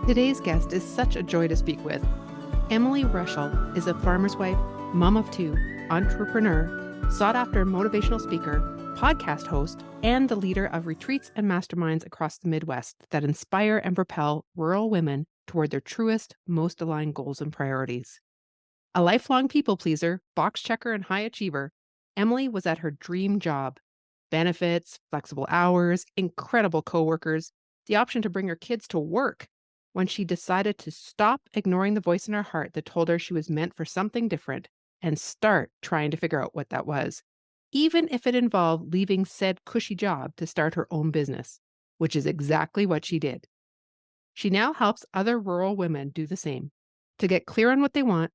Today's guest is such a joy to speak with. Emily Reuschel is a farmer's wife, mom of two, entrepreneur, sought-after motivational speaker, podcast host, and the leader of retreats and masterminds across the Midwest that inspire and propel rural women toward their truest, most aligned goals and priorities. A lifelong people pleaser, box checker, and high achiever, Emily was at her dream job. Benefits, flexible hours, incredible coworkers, the option to bring her kids to work, when she decided to stop ignoring the voice in her heart that told her she was meant for something different and start trying to figure out what that was, even if it involved leaving said cushy job to start her own business, which is exactly what she did. She now helps other rural women do the same, to get clear on what they want,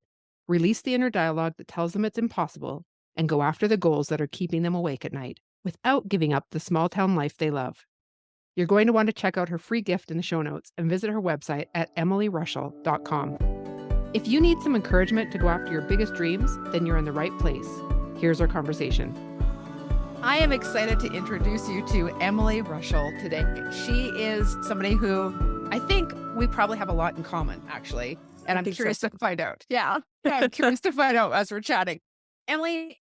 release the inner dialogue that tells them it's impossible, and go after the goals that are keeping them awake at night without giving up the small town life they love. You're going to want to check out her free gift in the show notes and visit her website at emilyreuschel.com. If you need some encouragement to go after your biggest dreams, then you're in the right place. Here's our conversation. I am excited to introduce you to Emily Reuschel today. She is somebody who I think we probably have a lot in common, actually. And I'm curious to find out. Yeah, I'm curious to find out as we're chatting. Emily,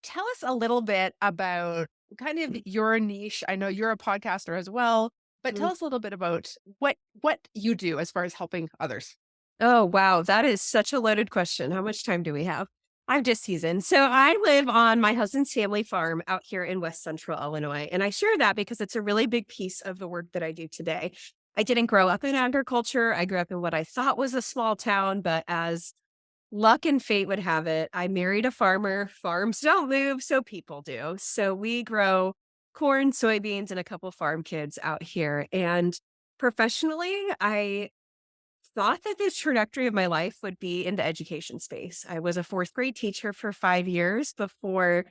tell us a little bit about kind of your niche. I know you're a podcaster as well, but tell us a little bit about what you do as far as helping others. Oh, wow. That is such a loaded question. How much time do we have? I'm just teasing. So I live on my husband's family farm out here in West Central Illinois. And I share that because it's a really big piece of the work that I do today. I didn't grow up in agriculture. I grew up in what I thought was a small town, but as luck and fate would have it, I married a farmer. Farms don't move, so people do. So we grow corn, soybeans, and a couple farm kids out here. And professionally, I thought that the trajectory of my life would be in the education space. I was a fourth grade teacher for 5 years before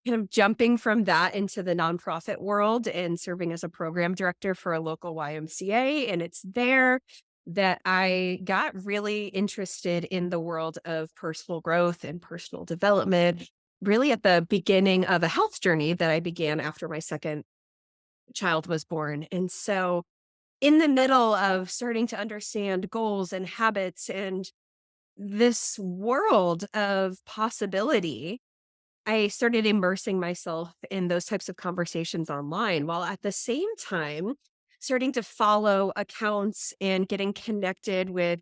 kind of jumping from that into the nonprofit world and serving as a program director for a local YMCA. And it's there that I got really interested in the world of personal growth and personal development, really at the beginning of a health journey that I began after my second child was born. And so in the middle of starting to understand goals and habits and this world of possibility, I started immersing myself in those types of conversations online, while at the same time starting to follow accounts and getting connected with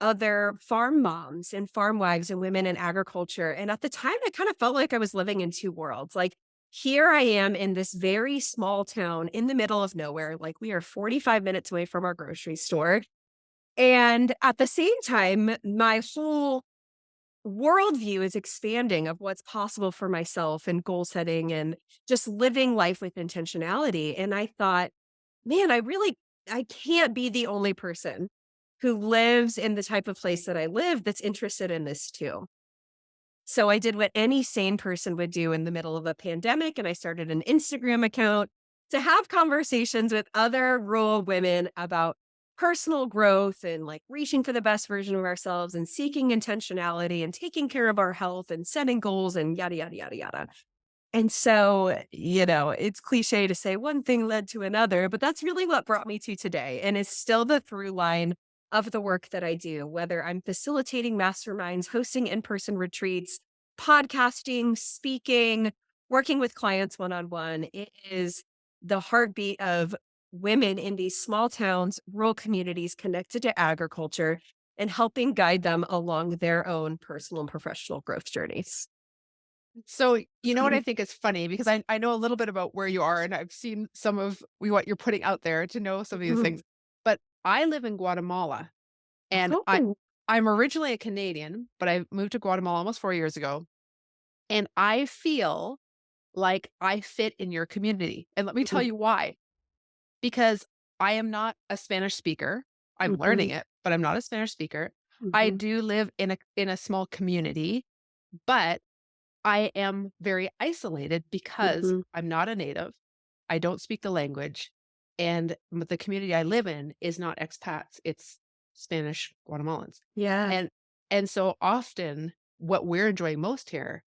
other farm moms and farm wives and women in agriculture. And at the time, I kind of felt like I was living in two worlds. Like, here I am in this very small town in the middle of nowhere. Like, we are 45 minutes away from our grocery store. And at the same time, my whole worldview is expanding of what's possible for myself and goal setting and just living life with intentionality. And I thought, man, I can't be the only person who lives in the type of place that I live that's interested in this too. So I did what any sane person would do in the middle of a pandemic, and I started an Instagram account to have conversations with other rural women about personal growth and like reaching for the best version of ourselves and seeking intentionality and taking care of our health and setting goals and yada, yada, yada, yada. And so, it's cliche to say one thing led to another, but that's really what brought me to today and is still the through line of the work that I do, whether I'm facilitating masterminds, hosting in-person retreats, podcasting, speaking, working with clients one-on-one. It is the heartbeat of women in these small towns, rural communities connected to agriculture and helping guide them along their own personal and professional growth journeys. So, you know what I think is funny, because I know a little bit about where you are and I've seen some of what you're putting out there to know some of these things. But I live in Guatemala and Oh. I'm originally a Canadian, but I moved to Guatemala almost 4 years ago. And I feel like I fit in your community. And let me tell you why. Because I am not a Spanish speaker. I'm learning it, but I'm not a Spanish speaker. I do live in a small community, but I am very isolated because I'm not a native. I don't speak the language. And the community I live in is not expats. It's Spanish Guatemalans. Yeah. And so often what we're enjoying most here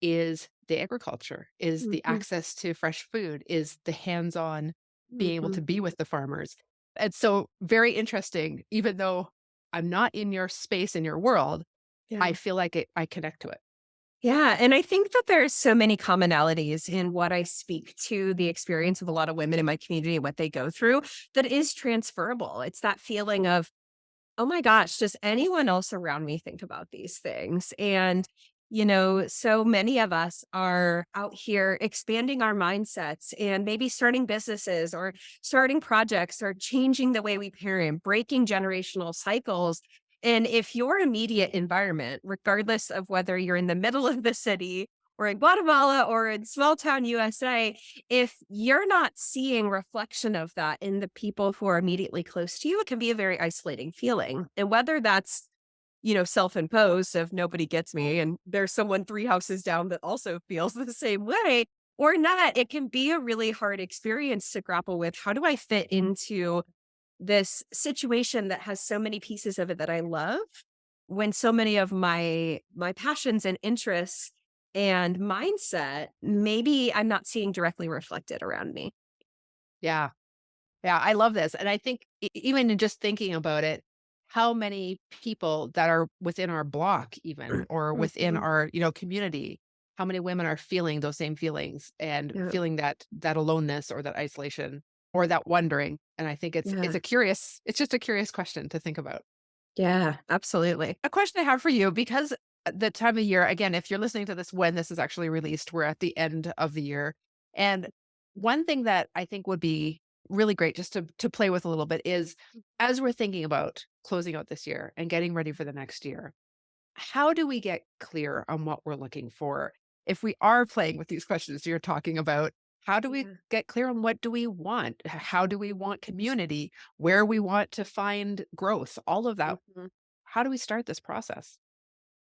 is the agriculture, is the access to fresh food, is the hands-on being able to be with the farmers. And so very interesting, even though I'm not in your space, in your world, I Yeah. feel like I connect to it. Yeah. And I think that there's so many commonalities in what I speak to the experience of a lot of women in my community and what they go through that is transferable. It's that feeling of, oh my gosh, does anyone else around me think about these things? And, so many of us are out here expanding our mindsets and maybe starting businesses or starting projects or changing the way we parent, breaking generational cycles. And if your immediate environment, regardless of whether you're in the middle of the city or in Guatemala or in small town USA, if you're not seeing reflection of that in the people who are immediately close to you, it can be a very isolating feeling. And whether that's, self-imposed of nobody gets me and there's someone 3 houses down that also feels the same way or not, it can be a really hard experience to grapple with. How do I fit into this situation that has so many pieces of it that I love when so many of my passions and interests and mindset, maybe I'm not seeing directly reflected around me. Yeah. Yeah, I love this. And I think even in just thinking about it, how many people that are within our block even or within Mhm. our, community, how many women are feeling those same feelings and Yeah, feeling that aloneness or that isolation or that wondering. And I think it's yeah, a curious, it's just a curious question to think about. yeah, absolutely. A question I have for you, because the time of year, again, if you're listening to this when this is actually released, we're at the end of the year. And one thing that I think would be really great just to play with a little bit is as we're thinking about closing out this year and getting ready for the next year, how do we get clear on what we're looking for? If we are playing with these questions you're talking about, how do we Yeah. get clear on what do we want? How do we want community? Where we want to find growth? All of that. Mhm. How do we start this process?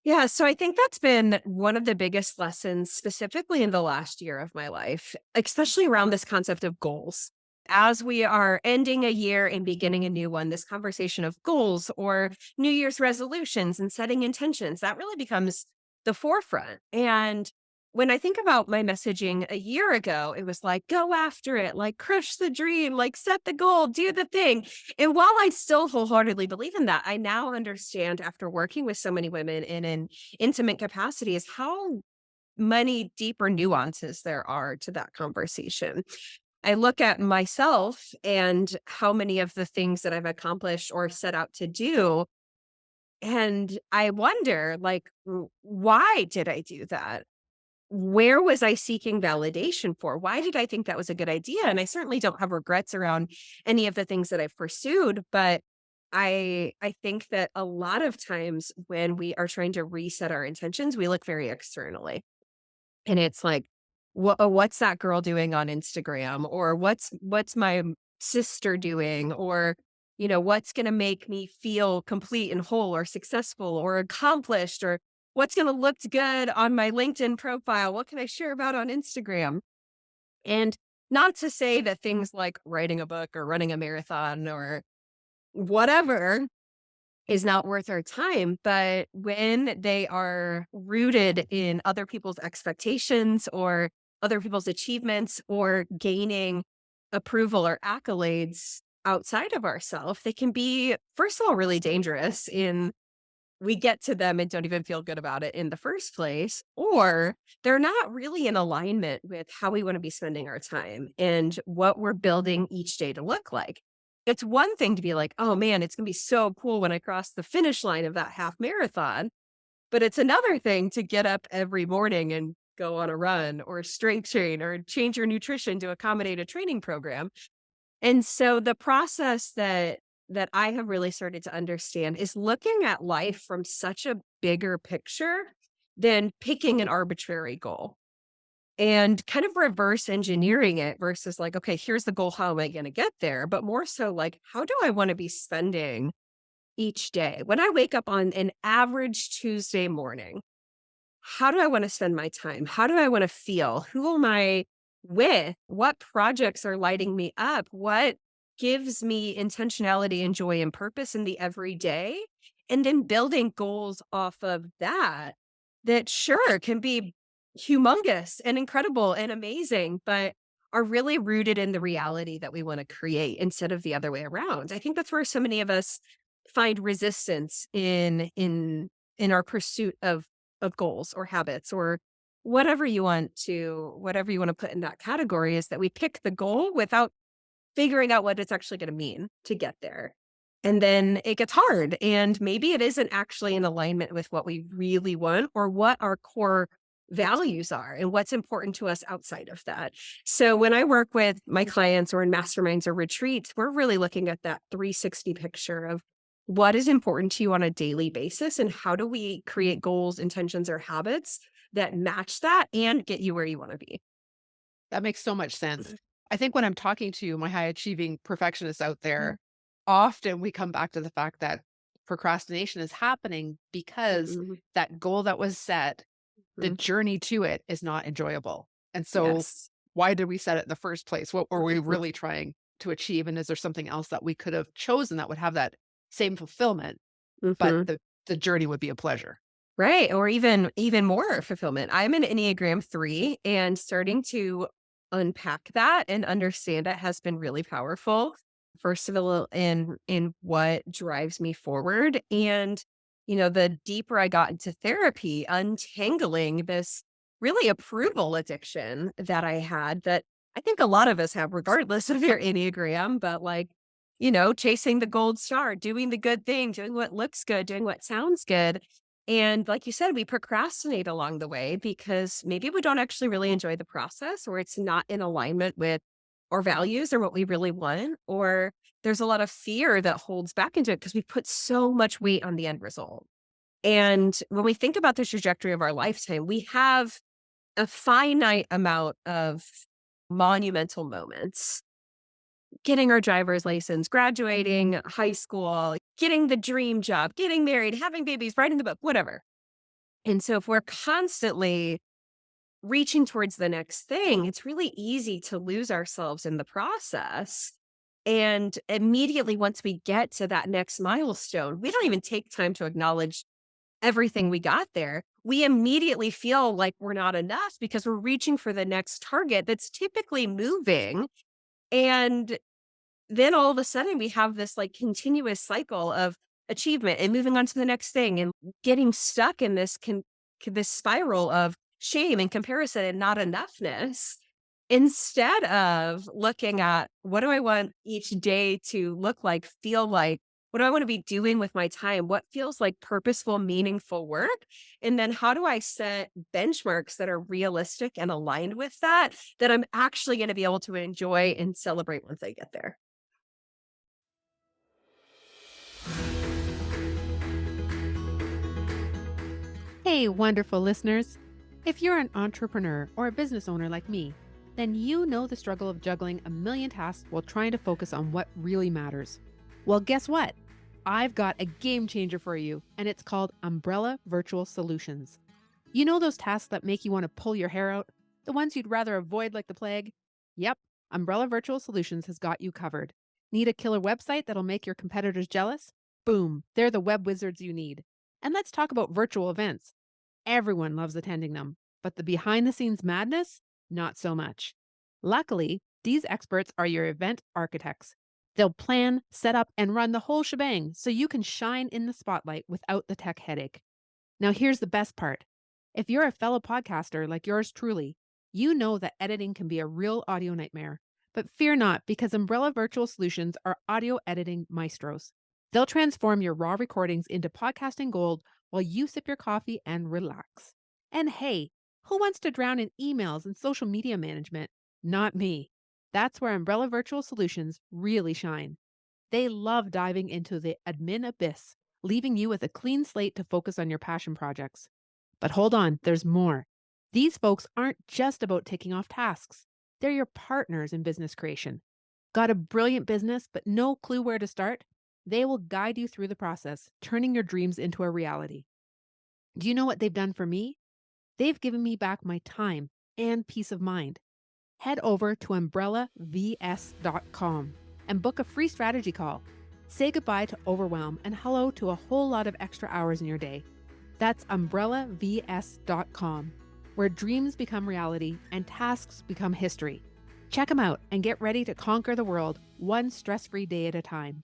Yeah, so I think that's been one of the biggest lessons, specifically in the last year of my life, especially around this concept of goals. As we are ending a year and beginning a new one, this conversation of goals or New Year's resolutions and setting intentions, that really becomes the forefront. And when I think about my messaging a year ago, it was like, go after it, like crush the dream, like set the goal, do the thing. And while I still wholeheartedly believe in that, I now understand after working with so many women in an intimate capacity is how many deeper nuances there are to that conversation. I look at myself and how many of the things that I've accomplished or set out to do. And I wonder, like, why did I do that? Where was I seeking validation for? Why did I think that was a good idea? And I certainly don't have regrets around any of the things that I've pursued, but I think that a lot of times when we are trying to reset our intentions, we look very externally. And it's like, what's that girl doing on Instagram? Or what's my sister doing? Or, what's going to make me feel complete and whole or successful or accomplished? Or what's going to look good on my LinkedIn profile? What can I share about on Instagram? And not to say that things like writing a book or running a marathon or whatever is not worth our time. But when they are rooted in other people's expectations or other people's achievements or gaining approval or accolades outside of ourselves, they can be, first of all, really dangerous in we get to them and don't even feel good about it in the first place, or they're not really in alignment with how we want to be spending our time and what we're building each day to look like. It's one thing to be like, oh man, it's going to be so cool when I cross the finish line of that half marathon. But it's another thing to get up every morning and go on a run or strength train or change your nutrition to accommodate a training program. And so the process that I have really started to understand is looking at life from such a bigger picture than picking an arbitrary goal and kind of reverse engineering it versus like, okay, here's the goal. How am I going to get there? But more so like, how do I want to be spending each day? When I wake up on an average Tuesday morning, how do I want to spend my time? How do I want to feel? Who am I with? What projects are lighting me up? What gives me intentionality and joy and purpose in the everyday? And then building goals off of that, that sure can be humongous and incredible and amazing, but are really rooted in the reality that we want to create instead of the other way around. I think that's where so many of us find resistance in our pursuit of goals or habits or whatever you want to put in that category, is that we pick the goal without figuring out what it's actually going to mean to get there. And then it gets hard. And maybe it isn't actually in alignment with what we really want or what our core values are and what's important to us outside of that. So when I work with my clients or in masterminds or retreats, we're really looking at that 360 picture of what is important to you on a daily basis and how do we create goals, intentions, or habits that match that and get you where you want to be. That makes so much sense. I think when I'm talking to my high achieving perfectionists out there, often we come back to the fact that procrastination is happening because Mhm. that goal that was set, the Mhm. journey to it is not enjoyable. And so Yes. why did we set it in the first place? What were we really trying to achieve? And is there something else that we could have chosen that would have that same fulfillment, but Mhm. the journey would be a pleasure? Right, or even more fulfillment. I'm an Enneagram 3, and starting to unpack that and understand it has been really powerful. First of all, in what drives me forward, and the deeper I got into therapy, untangling this really approval addiction that I had, that I think a lot of us have, regardless of your Enneagram, but chasing the gold star, doing the good thing, doing what looks good, doing what sounds good. And like you said, we procrastinate along the way because maybe we don't actually really enjoy the process, or it's not in alignment with our values or what we really want, or there's a lot of fear that holds back into it because we put so much weight on the end result. And when we think about the trajectory of our lifetime, we have a finite amount of monumental moments: getting our driver's license, graduating high school, getting the dream job, getting married, having babies, writing the book, whatever. And so if we're constantly reaching towards the next thing, it's really easy to lose ourselves in the process. And immediately once we get to that next milestone, we don't even take time to acknowledge everything we got there. We immediately feel like we're not enough because we're reaching for the next target that's typically moving. And then all of a sudden we have this like continuous cycle of achievement and moving on to the next thing and getting stuck in this spiral of shame and comparison and not enoughness, instead of looking at what do I want each day to look like, feel like, what do I want to be doing with my time, what feels like purposeful, meaningful work, and then how do I set benchmarks that are realistic and aligned with that I'm actually going to be able to enjoy and celebrate once I get there. Hey, wonderful listeners. If you're an entrepreneur or a business owner like me, then you know the struggle of juggling a million tasks while trying to focus on what really matters. Well, guess what? I've got a game changer for you, and it's called Umbrella Virtual Solutions. You know those tasks that make you want to pull your hair out? The ones you'd rather avoid like the plague? Yep, Umbrella Virtual Solutions has got you covered. Need a killer website that'll make your competitors jealous? Boom, they're the web wizards you need. And let's talk about virtual events. Everyone loves attending them, but the behind the scenes madness, not so much. Luckily, these experts are your event architects. They'll plan, set up, and run the whole shebang so you can shine in the spotlight without the tech headache. Now, here's the best part. If you're a fellow podcaster like yours truly, you know that editing can be a real audio nightmare. But fear not, because Umbrella Virtual Solutions are audio editing maestros. They'll transform your raw recordings into podcasting gold while you sip your coffee and relax. And hey, who wants to drown in emails and social media management? Not me. That's where Umbrella Virtual Solutions really shine. They love diving into the admin abyss, leaving you with a clean slate to focus on your passion projects. But hold on, there's more. These folks aren't just about taking off tasks. They're your partners in business creation. Got a brilliant business, but no clue where to start? They will guide you through the process, turning your dreams into a reality. Do you know what they've done for me? They've given me back my time and peace of mind. Head over to umbrellaVS.com and book a free strategy call. Say goodbye to overwhelm and hello to a whole lot of extra hours in your day. That's umbrellaVS.com, where dreams become reality and tasks become history. Check them out and get ready to conquer the world one stress-free day at a time.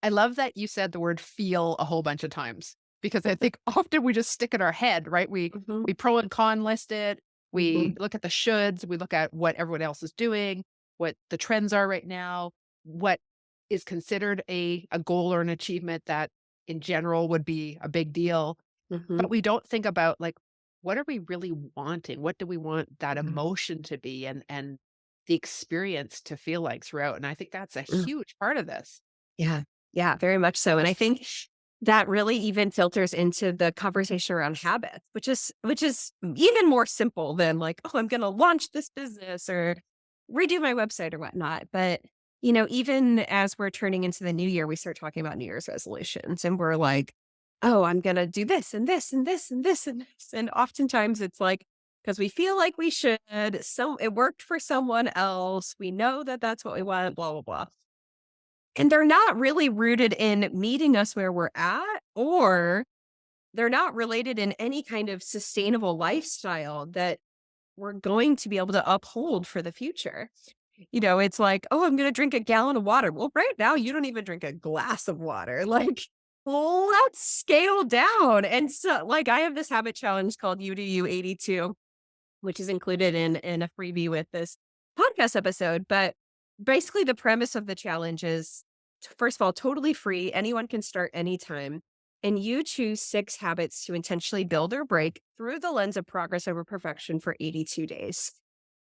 I love that you said the word feel a whole bunch of times, because I think often we just stick in our head, right? We Mhm. we pro and con list it. We Mhm. look at the shoulds, we look at what everyone else is doing, what the trends are right now, what is considered a goal or an achievement that in general would be a big deal. Mhm. But we don't think about, like, what are we really wanting? What do we want that Mhm. emotion to be and the experience to feel like throughout? And I think that's a Mm. huge part of this. Yeah. Yeah, very much so. And I think that really even filters into the conversation around habits, which is even more simple than like, oh, I'm gonna launch this business or redo my website or whatnot. But even as we're turning into the new year, we start talking about New Year's resolutions and we're like, oh, I'm gonna do this and this and this and this and this. And oftentimes it's like, because we feel like we should, so it worked for someone else. We know that that's what we want, blah, blah, blah. And they're not really rooted in meeting us where we're at, or they're not related in any kind of sustainable lifestyle that we're going to be able to uphold for the future. It's like, oh, I'm going to drink a gallon of water. Well, right now, you don't even drink a glass of water. Like, let's scale down. And so, like, I have this habit challenge called You Do You 82, which is included in a freebie with this podcast episode. But basically, the premise of the challenge is first of all, totally free. Anyone can start anytime. And you choose 6 habits to intentionally build or break through the lens of progress over perfection for 82 days.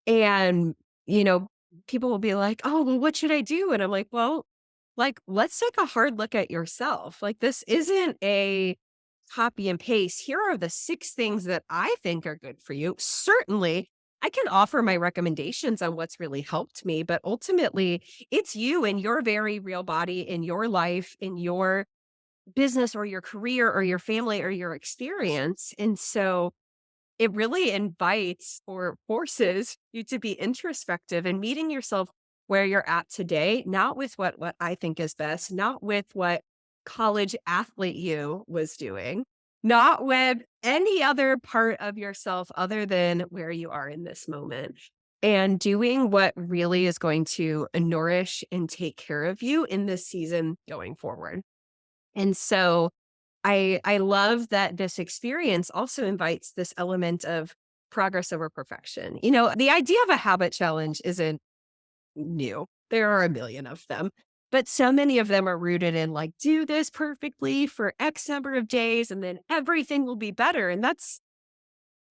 And, you know, people will be like, oh, well, what should I do? And I'm like, well, like, let's take a hard look at yourself. Like, this isn't a copy and paste. Here are the 6 things that I think are good for you. Certainly, I can offer my recommendations on what's really helped me, but ultimately, it's you in your very real body, in your life, in your business or your career or your family or your experience. And so, it really invites or forces you to be introspective and meeting yourself where you're at today, not with what I think is best, not with what college athlete you was doing, not with any other part of yourself other than where you are in this moment. And doing what really is going to nourish and take care of you in this season going forward. And so I love that this experience also invites this element of progress over perfection. The idea of a habit challenge isn't new. There are a million of them, but so many of them are rooted in like, do this perfectly for X number of days and then everything will be better. And that's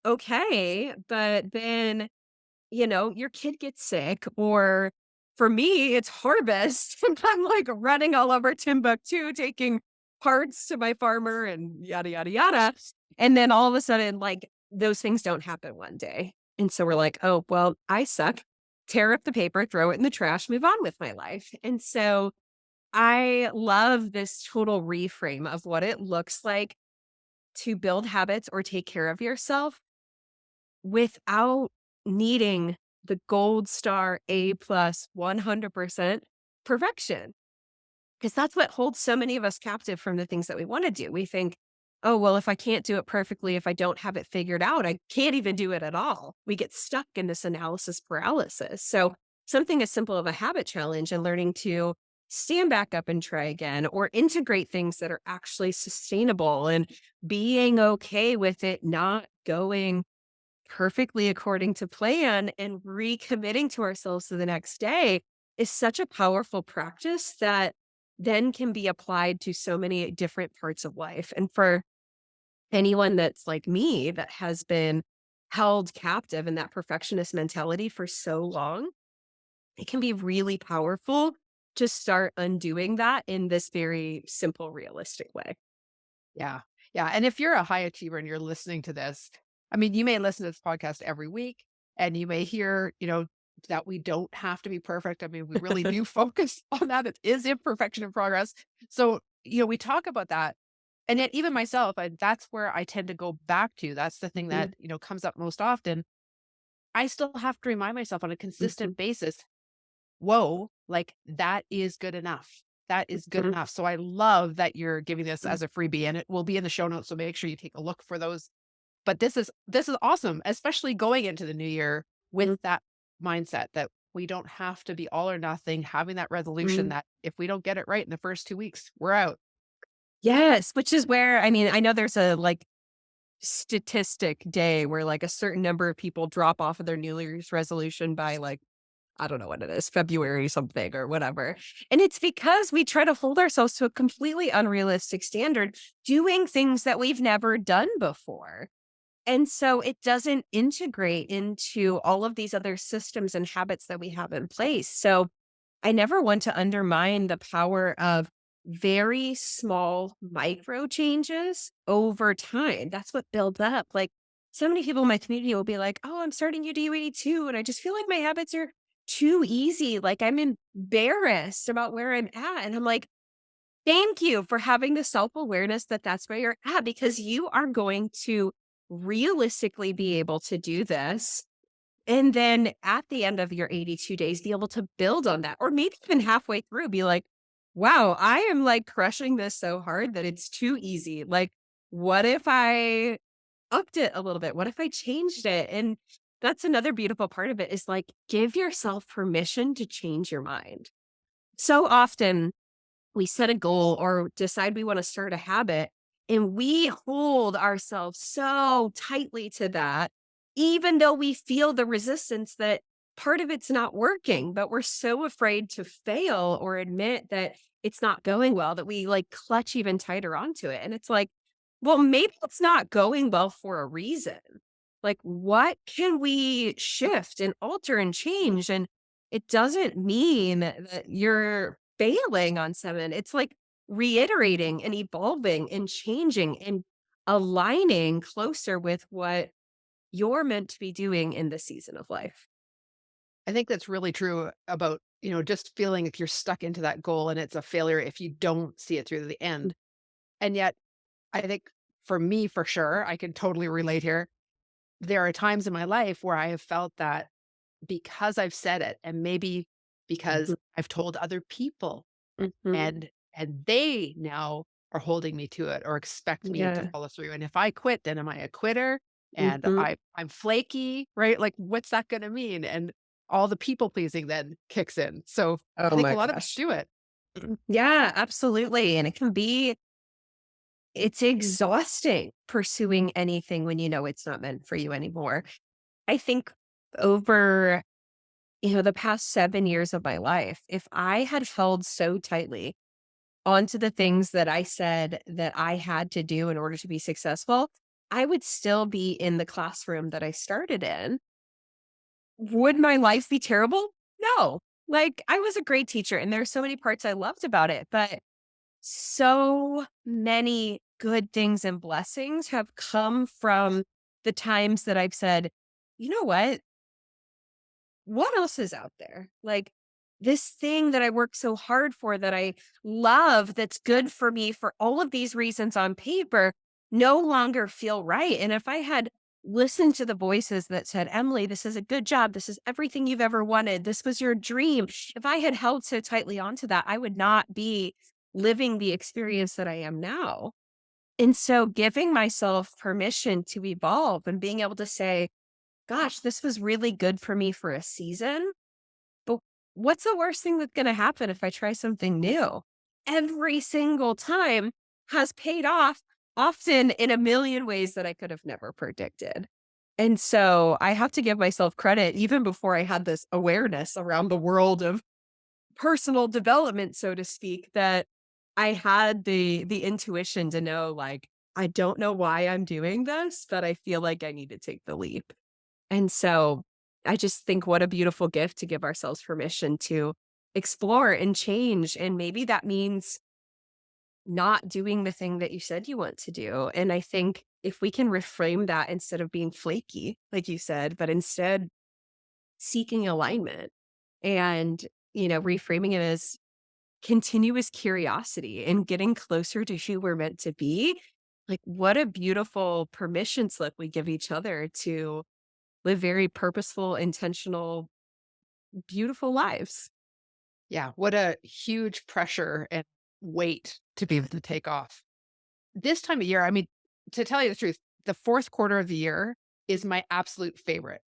okay. But then your kid gets sick, or for me, it's harvest. And I'm like running all over Timbuktu, taking parts to my farmer and yada, yada, yada. And then all of a sudden, like those things don't happen one day. And so we're like, oh, well, I suck. Tear up the paper, throw it in the trash, move on with my life. And so I love this total reframe of what it looks like to build habits or take care of yourself without needing the gold star A plus 100% perfection. Because that's what holds so many of us captive from the things that we want to do. We think, oh, well, if I can't do it perfectly, if I don't have it figured out, I can't even do it at all. We get stuck in this analysis paralysis. So, something as simple as a habit challenge and learning to stand back up and try again, or integrate things that are actually sustainable and being okay with it not going perfectly according to plan and recommitting to ourselves to the next day is such a powerful practice that then can be applied to so many different parts of life. And for anyone that's like me that has been held captive in that perfectionist mentality for so long, it can be really powerful to start undoing that in this very simple, realistic way. Yeah. Yeah. And if you're a high achiever and you're listening to this, I mean, you may listen to this podcast every week and you may hear, that we don't have to be perfect. I mean, we really do focus on that. It is imperfection in progress. So, we talk about that. And yet, even myself, that's where I tend to go back to. That's the thing Mhm. that, comes up most often. I still have to remind myself on a Mhm. consistent basis, whoa, like that is good enough. That is good Mhm. enough. So I love that you're giving this Mhm. as a freebie and it will be in the show notes. So make sure you take a look for those But this is awesome, especially going into the new year with that mindset that we don't have to be all or nothing, having that resolution Mhm. that if we don't get it right in the first 2 weeks, we're out. Yes, which is where, I mean, I know there's a like statistic day where like a certain number of people drop off of their New Year's resolution by like, I don't know what it is, February something or whatever. And it's because we try to hold ourselves to a completely unrealistic standard, doing things that we've never done before. And so it doesn't integrate into all of these other systems and habits that we have in place. So I never want to undermine the power of very small micro changes over time. That's what builds up. Like so many people in my community will be like, "Oh, I'm starting UD82 and I just feel like my habits are too easy. Like I'm embarrassed about where I'm at." And I'm like, "Thank you for having the self-awareness that that's where you're at because you are going to realistically be able to do this and then at the end of your 82 days, be able to build on that, or maybe even halfway through, be like, wow, I am like crushing this so hard that it's too easy. Like, what if I upped it a little bit? What if I changed it?" And that's another beautiful part of it is like, give yourself permission to change your mind. So often we set a goal or decide we want to start a habit and we hold ourselves so tightly to that, even though we feel the resistance that part of it's not working, but we're so afraid to fail or admit that it's not going well that we like clutch even tighter onto it. And it's like, well, maybe it's not going well for a reason. Like, what can we shift and alter and change? And it doesn't mean that you're failing on seven. It's like reiterating and evolving and changing and aligning closer with what you're meant to be doing in this season of life. I think that's really true about, just feeling like you're stuck into that goal and it's a failure if you don't see it through to the end. And yet, I think for me, for sure, I can totally relate here. There are times in my life where I have felt that because I've said it and maybe because Mhm, I've told other people mhm. and they now are holding me to it or expect me to Yeah. follow through. And if I quit, then am I a quitter? And Mhm. I'm flaky, right? Like, what's that going to mean? And all the people pleasing then kicks in. So I Oh think a my lot of us gosh. do it. Yeah, absolutely. And it can be, it's exhausting pursuing anything when you know it's not meant for you anymore. I think over, the past 7 years of my life, if I had held so tightly onto the things that I said that I had to do in order to be successful, I would still be in the classroom that I started in. Would my life be terrible? No. Like, I was a great teacher and there's so many parts I loved about it, but so many good things and blessings have come from the times that I've said, "You know what else is out there? Like this thing that I work so hard for that I love, that's good for me for all of these reasons on paper, no longer feel right." And if I had listened to the voices that said, "Emily, this is a good job. This is everything you've ever wanted. This was your dream." If I had held so tightly onto that, I would not be living the experience that I am now. And so giving myself permission to evolve and being able to say, gosh, this was really good for me for a season, but what's the worst thing that's going to happen if I try something new? Every single time has paid off, often in a million ways that I could have never predicted. And so I have to give myself credit even before I had this awareness around the world of personal development, so to speak, that I had the intuition to know like I don't know why I'm doing this, but I feel like I need to take the leap. And so I just think what a beautiful gift to give ourselves permission to explore and change. And maybe that means not doing the thing that you said you want to do. And I think if we can reframe that instead of being flaky, like you said, but instead seeking alignment and, reframing it as continuous curiosity and getting closer to who we're meant to be, like what a beautiful permission slip we give each other to live very purposeful, intentional, beautiful lives. Yeah. What a huge pressure and weight to be able to take off. This time of year, I mean, to tell you the truth, the fourth quarter of the year is my absolute favorite.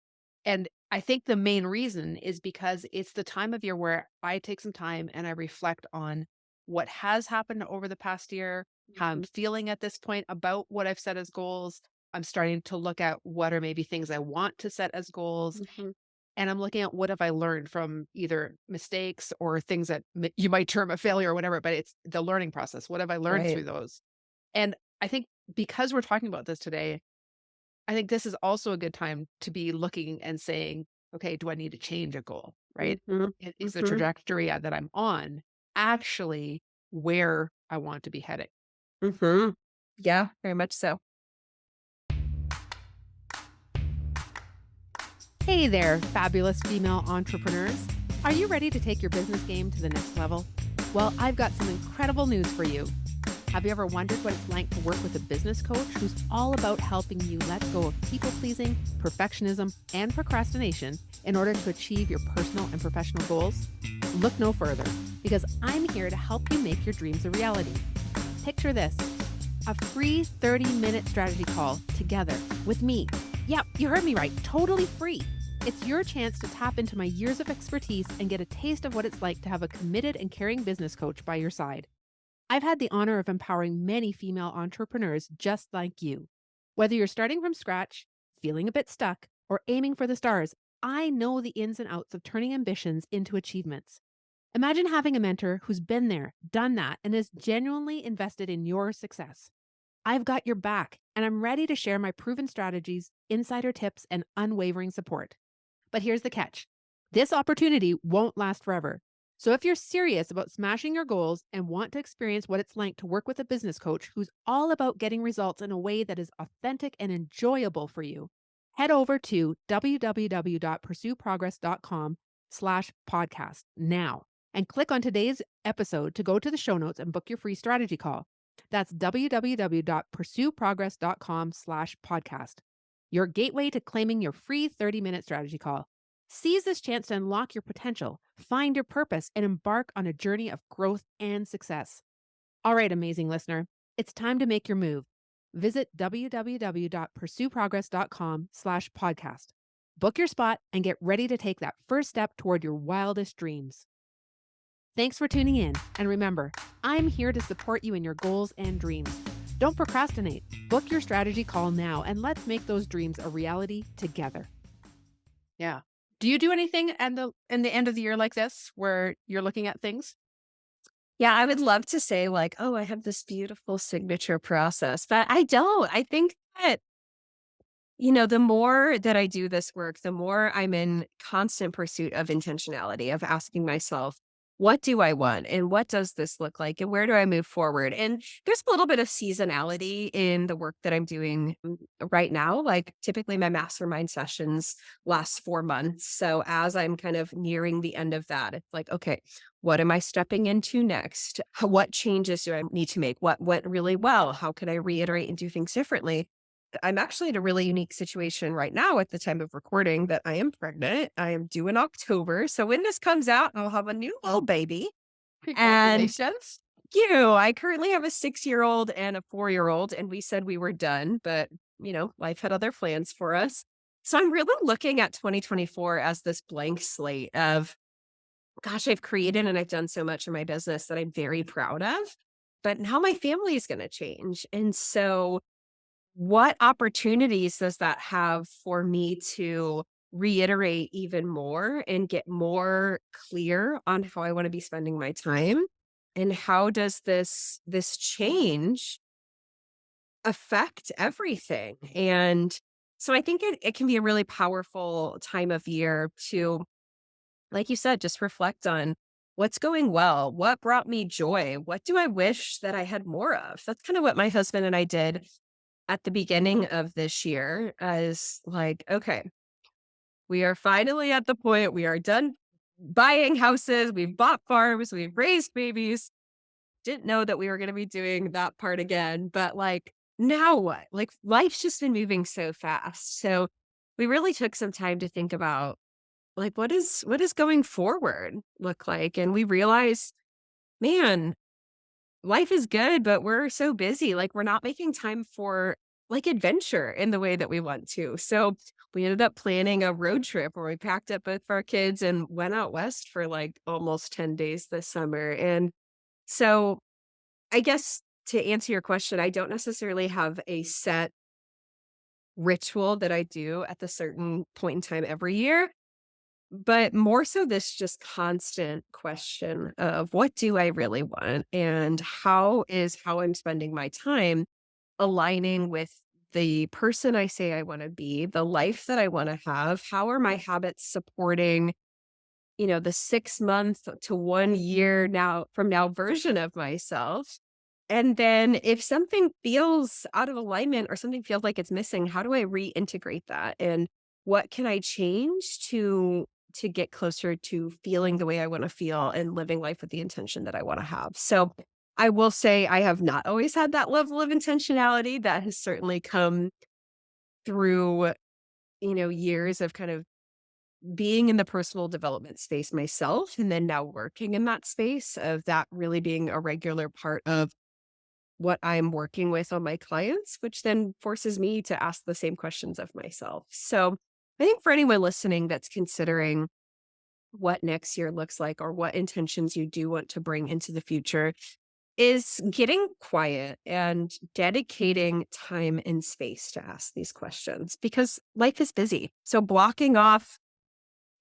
And I think the main reason is because it's the time of year where I take some time and I reflect on what has happened over the past year, how I'm Mhm, feeling at this point about what I've set as goals. I'm starting to look at what are maybe things I want to set as goals. mhm. And I'm looking at what have I learned from either mistakes or things that you might term a failure or whatever, but it's the learning process. What have I learned Right. through those? And I think because we're talking about this today, I think this is also a good time to be looking and saying, okay, do I need to change a goal? Right? Mhm, Is the mhm, trajectory that I'm on actually where I want to be heading? mhm. Yeah, very much so. Hey there, fabulous female entrepreneurs. Are you ready to take your business game to the next level? Well, I've got some incredible news for you. Have you ever wondered what it's like to work with a business coach who's all about helping you let go of people pleasing, perfectionism, and procrastination in order to achieve your personal and professional goals? Look no further, because I'm here to help you make your dreams a reality. Picture this: a free 30-minute strategy call together with me. Yep, you heard me right, totally free. It's your chance to tap into my years of expertise and get a taste of what it's like to have a committed and caring business coach by your side. I've had the honor of empowering many female entrepreneurs just like you. Whether you're starting from scratch, feeling a bit stuck, or aiming for the stars, I know the ins and outs of turning ambitions into achievements. Imagine having a mentor who's been there, done that, and is genuinely invested in your success. I've got your back, and I'm ready to share my proven strategies, insider tips, and unwavering support. But here's the catch: this opportunity won't last forever. So if you're serious about smashing your goals and want to experience what it's like to work with a business coach who's all about getting results in a way that is authentic and enjoyable for you, head over to www.pursueprogress.com/podcast now and click on today's episode to go to the show notes and book your free strategy call. That's www.pursueprogress.com/podcast, your gateway to claiming your free 30-minute strategy call. Seize this chance to unlock your potential, find your purpose, and embark on a journey of growth and success. All right, amazing listener, it's time to make your move. Visit www.pursueprogress.com/podcast. Book your spot and get ready to take that first step toward your wildest dreams. Thanks for tuning in. And remember, I'm here to support you in your goals and dreams. Don't procrastinate. Book your strategy call now and let's make those dreams a reality together. Yeah. Do you do anything at the in the end of the year like this where you're looking at things? Yeah, I would love to say like, "Oh, I have this beautiful signature process," but I don't. I think that the more that I do this work, the more I'm in constant pursuit of intentionality, of asking myself, what do I want? And what does this look like? And where do I move forward? And there's a little bit of seasonality in the work that I'm doing right now. Like typically my mastermind sessions last 4 months. So as I'm kind of nearing the end of that, it's like, okay, what am I stepping into next? What changes do I need to make? What went really well? How can I reiterate and do things differently? I'm actually in a really unique situation right now at the time of recording that I am pregnant. I am due in October. So when this comes out, I'll have a new little baby. And Congratulations. I currently have a 6-year-old and a 4-year-old, and we said we were done, but life had other plans for us. So I'm really looking at 2024 as this blank slate of, gosh, I've created and I've done so much in my business that I'm very proud of. But now my family is going to change. And so what opportunities does that have for me to reiterate even more and get more clear on how I want to be spending my time? And how does this change affect everything? And so I think it can be a really powerful time of year to, like you said, just reflect on what's going well, what brought me joy, what do I wish that I had more of? That's kind of what my husband and I did at the beginning of this year as like, okay, we are finally at the point we are done buying houses, we've bought farms, we've raised babies. Didn't know that we were going to be doing that part again, but like, now what? Like, life's just been moving so fast. So we really took some time to think about like what is going forward look like? And we realized, man, life is good, but we're so busy. Like, we're not making time for like adventure in the way that we want to. So we ended up planning a road trip where we packed up both of our kids and went out west for like almost 10 days this summer. And so I guess to answer your question, I don't necessarily have a set ritual that I do at the certain point in time every year, but more so this just constant question of what do I really want and how is how I'm spending my time aligning with the person I say I want to be, the life that I want to have. How are my habits supporting, the 6 month to 1 year now from now version of myself? And then if something feels out of alignment or something feels like it's missing, how do I reintegrate that? And what can I change to get closer to feeling the way I want to feel and living life with the intention that I want to have? So I will say I have not always had that level of intentionality. That has certainly come through, years of kind of being in the personal development space myself and then now working in that space of that really being a regular part of what I'm working with on my clients, which then forces me to ask the same questions of myself. So I think for anyone listening that's considering what next year looks like or what intentions you do want to bring into the future is getting quiet and dedicating time and space to ask these questions because life is busy. So blocking off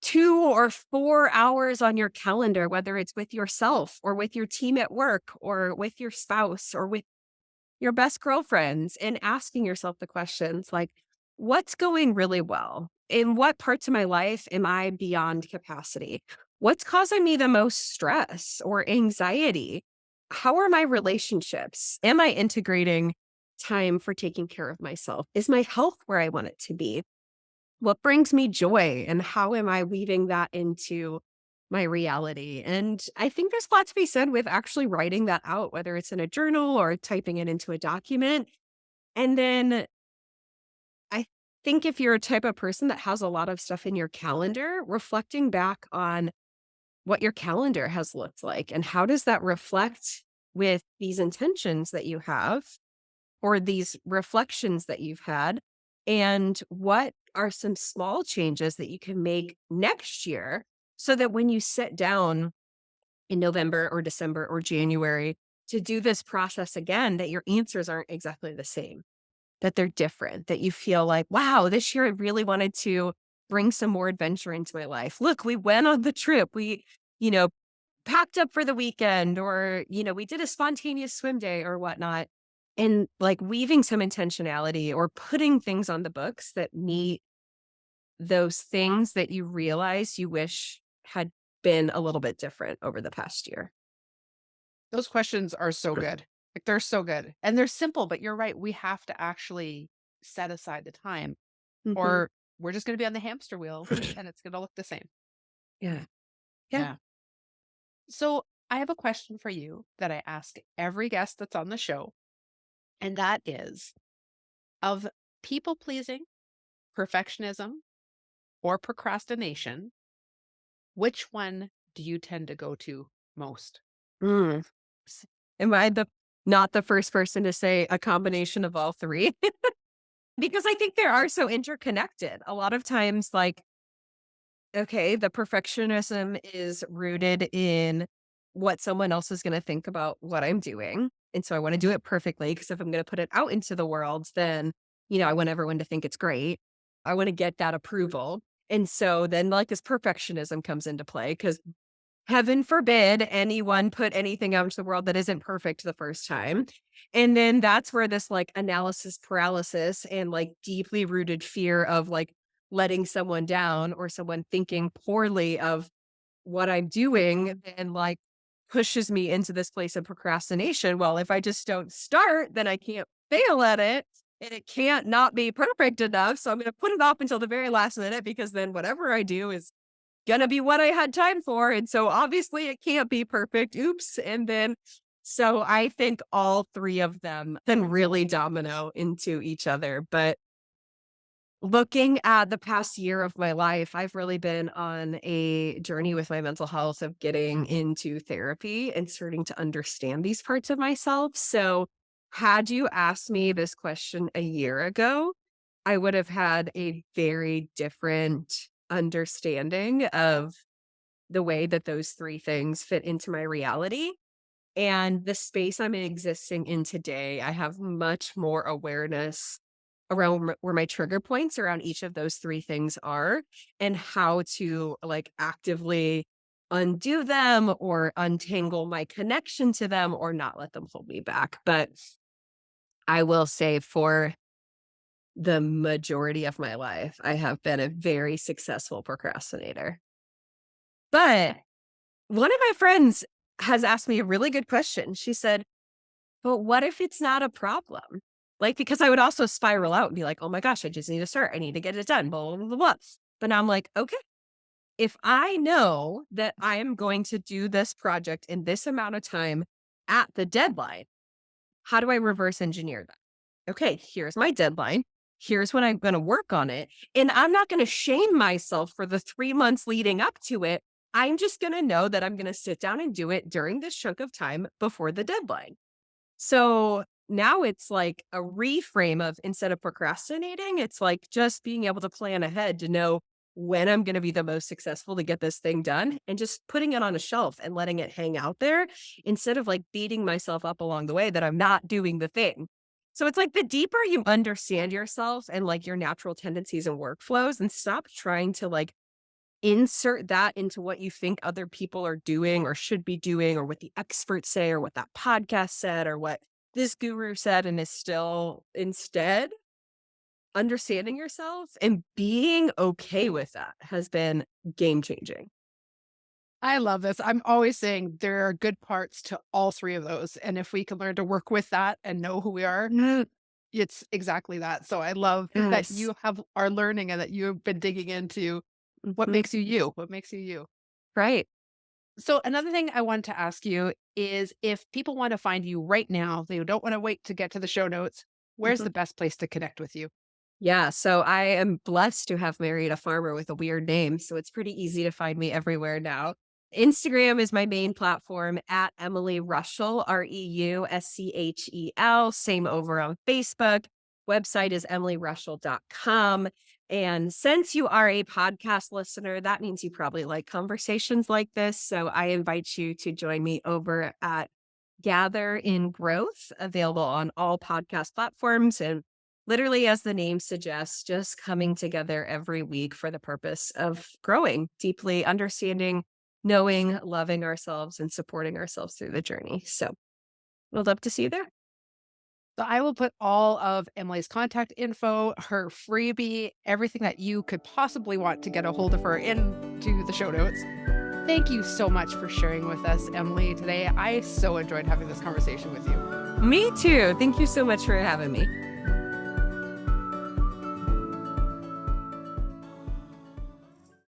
2 or 4 hours on your calendar, whether it's with yourself or with your team at work or with your spouse or with your best girlfriends, and asking yourself the questions like, what's going really well? In what parts of my life am I beyond capacity? What's causing me the most stress or anxiety? How are my relationships? Am I integrating time for taking care of myself? Is my health where I want it to be? What brings me joy and how am I weaving that into my reality? And I think there's a lot to be said with actually writing that out, whether it's in a journal or typing it into a document. And then I think if you're a type of person that has a lot of stuff in your calendar, reflecting back on what your calendar has looked like and how does that reflect with these intentions that you have or these reflections that you've had? And what are some small changes that you can make next year so that when you sit down in November or December or January to do this process again, that your answers aren't exactly the same, that they're different, that you feel like, wow, this year I really wanted to bring some more adventure into my life. Look, we went on the trip. We, you know, packed up for the weekend or, we did a spontaneous swim day or whatnot. And like weaving some intentionality or putting things on the books that meet those things that you realize you wish had been a little bit different over the past year. Those questions are so good. Like, they're so good. And they're simple, but you're right. We have to actually set aside the time, Mhm. or we're just going to be on the hamster wheel and it's going to look the same. Yeah. Yeah. Yeah. So I have a question for you that I ask every guest that's on the show. And that is, of people pleasing, perfectionism, or procrastination, which one do you tend to go to most? Mm. Am I the not the first person to say a combination of all three? Because I think they are so interconnected. A lot of times, like, okay, the perfectionism is rooted in what someone else is going to think about what I'm doing. And so I want to do it perfectly because if I'm going to put it out into the world, then, I want everyone to think it's great. I want to get that approval. And so then, like, this perfectionism comes into play because heaven forbid anyone put anything out into the world that isn't perfect the first time. And then that's where this like analysis paralysis and like deeply rooted fear of like letting someone down or someone thinking poorly of what I'm doing then like pushes me into this place of procrastination. Well, if I just don't start, then I can't fail at it. And it can't not be perfect enough. So I'm going to put it off until the very last minute because then whatever I do is gonna be what I had time for. And so obviously it can't be perfect. Oops. And then so I think all three of them then really domino into each other. But looking at the past year of my life, I've really been on a journey with my mental health of getting into therapy and starting to understand these parts of myself. So Had you asked me this question a year ago, I would have had a very different understanding of the way that those three things fit into my reality. And the space I'm existing in today, I have much more awareness around where my trigger points around each of those three things are and how to like actively undo them or untangle my connection to them or not let them hold me back. But I will say for the majority of my life, I have been a very successful procrastinator. But one of my friends has asked me a really good question. She said, but what if it's not a problem? Like, because I would also spiral out and be like, oh my gosh, I just need to start. I need to get it done, blah, blah, blah, blah. But now I'm like, okay, if I know that I am going to do this project in this amount of time at the deadline, how do I reverse engineer that? Okay, here's my deadline. Here's when I'm going to work on it. And I'm not going to shame myself for the 3 months leading up to it. I'm just going to know that I'm going to sit down and do it during this chunk of time before the deadline. So now it's like a reframe of instead of procrastinating, it's like just being able to plan ahead to know when I'm going to be the most successful to get this thing done and just putting it on a shelf and letting it hang out there instead of like beating myself up along the way that I'm not doing the thing. So it's like the deeper you understand yourself and like your natural tendencies and workflows and stop trying to like insert that into what you think other people are doing or should be doing or what the experts say or what that podcast said or what this guru said and is still instead understanding yourself and being okay with that has been game changing. I love this. I'm always saying there are good parts to all three of those. And if we can learn to work with that and know who we are, it's exactly that. So I love that Yes. you are learning and that you've been digging into what Mhm. makes you you, what makes you you. Right. So another thing I wanted to ask you is if people want to find you right now, they don't want to wait to get to the show notes, where's the Mhm. best place to connect with you? Yeah. So I am blessed to have married a farmer with a weird name. So it's pretty easy to find me everywhere now. Instagram is my main platform at Emily Reuschel, Reuschel. Same over on Facebook. Website is emilyreuschel.com. And since you are a podcast listener, that means you probably like conversations like this. So I invite you to join me over at Gather in Growth, available on all podcast platforms. And literally, as the name suggests, just coming together every week for the purpose of growing, deeply understanding, knowing, loving ourselves, and supporting ourselves through the journey. So we'd love to see you there. So I will put all of Emily's contact info, her freebie, everything that you could possibly want to get a hold of her into the show notes. Thank you so much for sharing with us, Emily, today. I so enjoyed having this conversation with you. Me too. Thank you so much for having me.